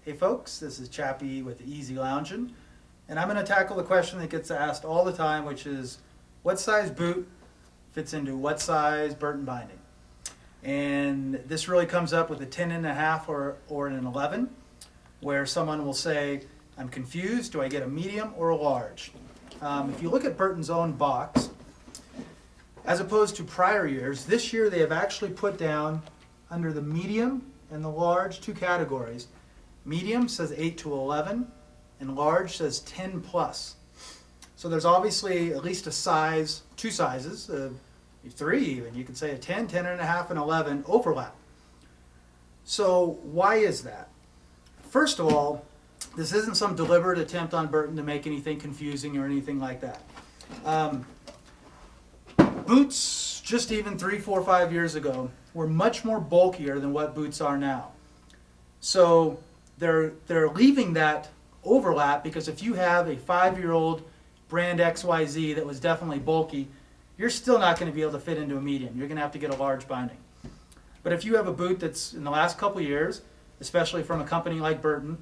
Hey folks, this is Chappie with EasyLoungin, and I'm going to tackle the question that gets asked all the time, which is what size boot fits into what size Burton binding? And this really comes up with a 10.5 or an 11, where someone will say, I'm confused, do I get a medium or a large? If you look at Burton's own box, as opposed to prior years, this year they have actually put down under the medium and the large two categories. Medium says 8 to 11, and large says 10 plus. So there's obviously at least a size, two sizes, three even, you could say a 10, 10.5, and 11 overlap. So why is that? First of all, this isn't some deliberate attempt on Burton to make anything confusing or anything like that. Boots, just even 3, 4, 5 years ago, were much more bulkier than what boots are now. So they're leaving that overlap, because if you have a 5-year-old brand XYZ that was definitely bulky, you're still not going to be able to fit into a medium. You're going to have to get a large binding. But if you have a boot that's in the last couple years, especially from a company like Burton,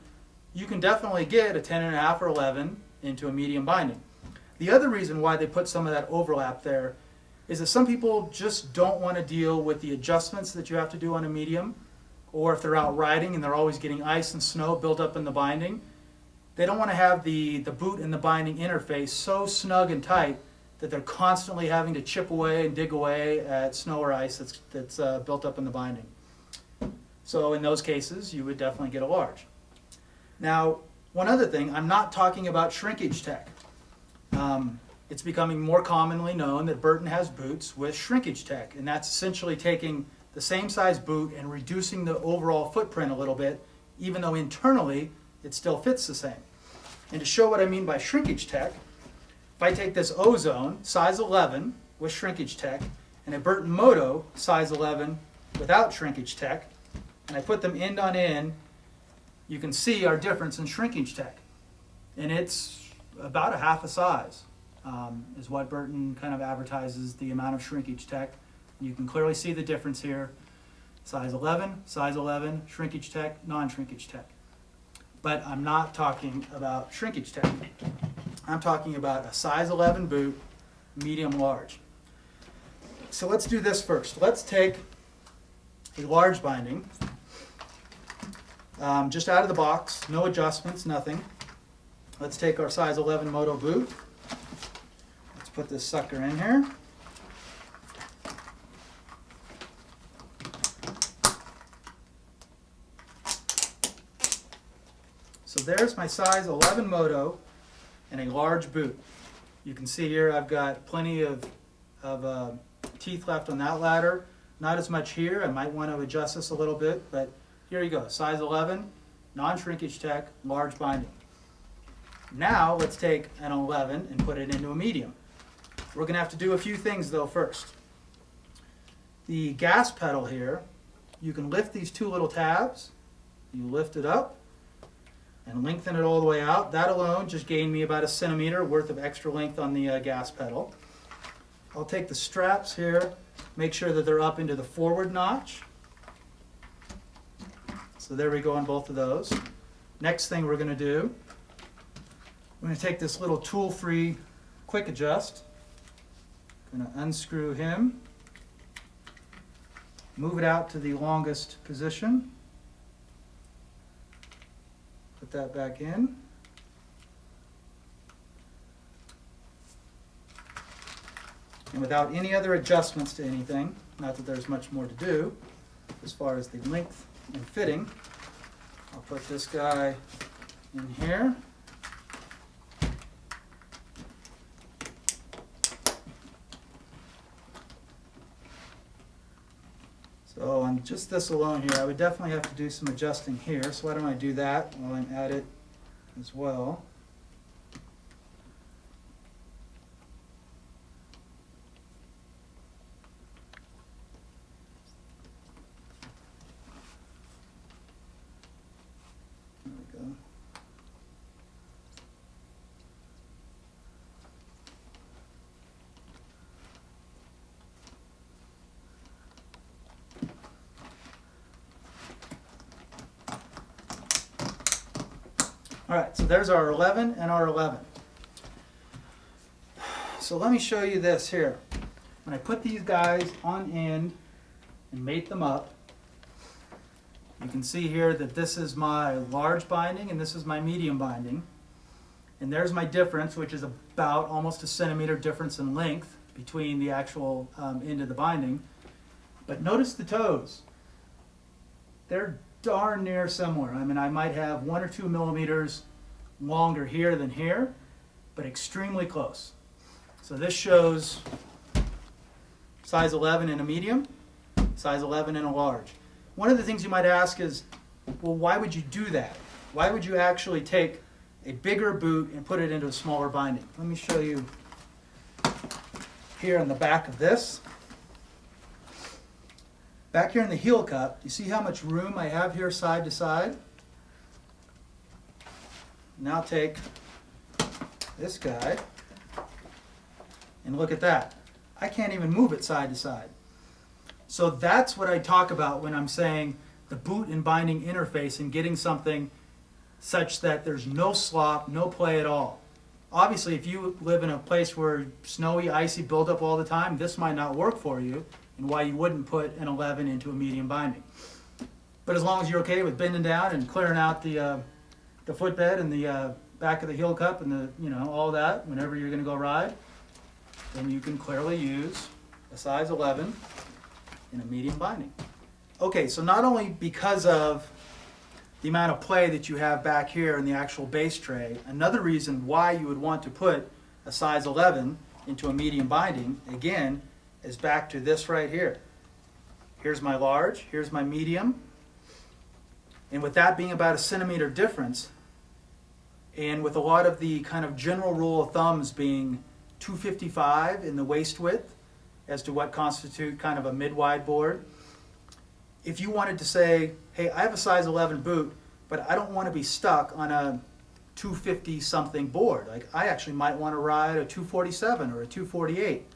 you can definitely get a 10.5 or 11 into a medium binding. The other reason why they put some of that overlap there is that some people just don't want to deal with the adjustments that you have to do on a medium, or if they're out riding and they're always getting ice and snow built up in the binding, they don't want to have the boot and the binding interface so snug and tight that they're constantly having to chip away and dig away at snow or ice that's built up in the binding. So in those cases, you would definitely get a large. Now, one other thing, I'm not talking about shrinkage tech. It's becoming more commonly known that Burton has boots with shrinkage tech, and that's essentially taking the same size boot and reducing the overall footprint a little bit, even though internally it still fits the same. And to show what I mean by shrinkage tech, if I take this Ozone size 11 with shrinkage tech and a Burton Moto size 11 without shrinkage tech, and I put them end on end, you can see our difference in shrinkage tech. And it's about a half a size, is what Burton kind of advertises the amount of shrinkage tech. You can clearly see the difference here. Size 11, shrinkage tech, non-shrinkage tech. But I'm not talking about shrinkage tech. I'm talking about a size 11 boot, medium large. So let's do this first. Let's take a large binding, just out of the box, no adjustments, nothing. Let's take our size 11 Moto boot. Let's put this sucker in here. So there's my size 11 Moto and a large boot. You can see here I've got plenty of teeth left on that ladder. Not as much here. I might want to adjust this a little bit, but here you go. Size 11, non-shrinkage tech, large binding. Now let's take an 11 and put it into a medium. We're going to have to do a few things though first. The gas pedal here, you can lift these two little tabs. You lift it up and lengthen it all the way out. That alone just gained me about 1 centimeter worth of extra length on the gas pedal. I'll take the straps here, make sure that they're up into the forward notch. So there we go on both of those. Next thing we're going to do, I'm going to take this little tool-free quick adjust. I'm going to unscrew him, move it out to the longest position. Put that back in. And without any other adjustments to anything, not that there's much more to do as far as the length and fitting, I'll put this guy in here. So on just this alone here, I would definitely have to do some adjusting here. So why don't I do that while I'm at it as well. There we go. All right, so there's our 11 and our 11. So let me show you this here. When I put these guys on end and mate them up, you can see here that this is my large binding and this is my medium binding. And there's my difference, which is about almost a centimeter difference in length between the actual end of the binding. But notice the toes. They're darn near similar. I mean, I might have 1 or 2 millimeters longer here than here, but extremely close. So this shows size 11 in a medium, size 11 in a large. One of the things you might ask is, well, why would you do that? Why would you actually take a bigger boot and put it into a smaller binding? Let me show you here on the back of this. Back here in the heel cup, you see how much room I have here side to side? Now take this guy and look at that. I can't even move it side to side. So that's what I talk about when I'm saying the boot and binding interface and getting something such that there's no slop, no play at all. Obviously, if you live in a place where snowy, icy buildup all the time, this might not work for you, and why you wouldn't put an 11 into a medium binding. But as long as you're okay with bending down and clearing out the footbed and the back of the heel cup and all that whenever you're going to go ride, then you can clearly use a size 11 in a medium binding. Okay, so not only because of the amount of play that you have back here in the actual base tray, another reason why you would want to put a size 11 into a medium binding, again, is back to this right here. Here's my large, here's my medium, and with that being about a centimeter difference, and with a lot of the kind of general rule of thumbs being 255 in the waist width as to what constitute kind of a mid-wide board, if you wanted to say, hey, I have a size 11 boot, but I don't want to be stuck on a 250 something board. Like, I actually might want to ride a 247 or a 248.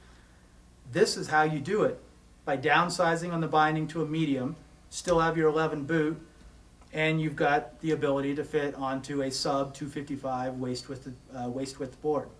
This is how you do it, by downsizing on the binding to a medium, still have your 11 boot, and you've got the ability to fit onto a sub 255 waist width board.